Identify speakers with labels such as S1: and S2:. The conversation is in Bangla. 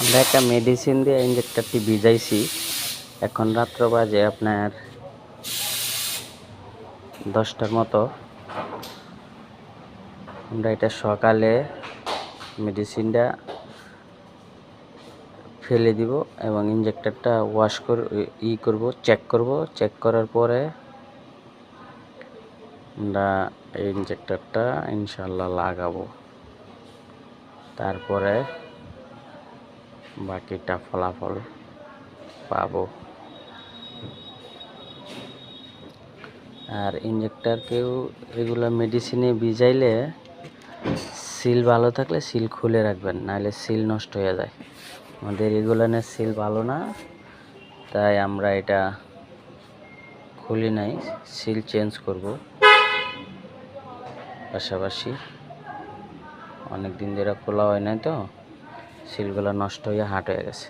S1: আমরা একটা মেডিসিন দিয়ে ইঞ্জেক্টরটি ভিজাইছি। এখন রাত্র বাজে আপনার 10টার মতো। আমরা এটা সকালে মেডিসিনটা ফেলে দিব এবং ইঞ্জেক্টরটা ওয়াশ করব, চেক করার পরে আমরা এই ইঞ্জেক্টরটা ইনশাল্লাহ লাগাবো। তারপরে বাকিটা ফলাফল পাবো। আর ইঞ্জেক্টরকেও এগুলো মেডিসিনে ভিজাইলে সিল ভালো থাকলে সিল খুলে রাখবেন, নাহলে সিল নষ্ট হয়ে যায়। আমাদের রেগুলারের সিল ভালো না, তাই আমরা এটা খুলি নাই, সিল চেঞ্জ করব। পাশাপাশি অনেক দিন ধরে খোলা হয় নাই, তো সিলগুলো নষ্ট হয়ে হাট হয়ে গেছে।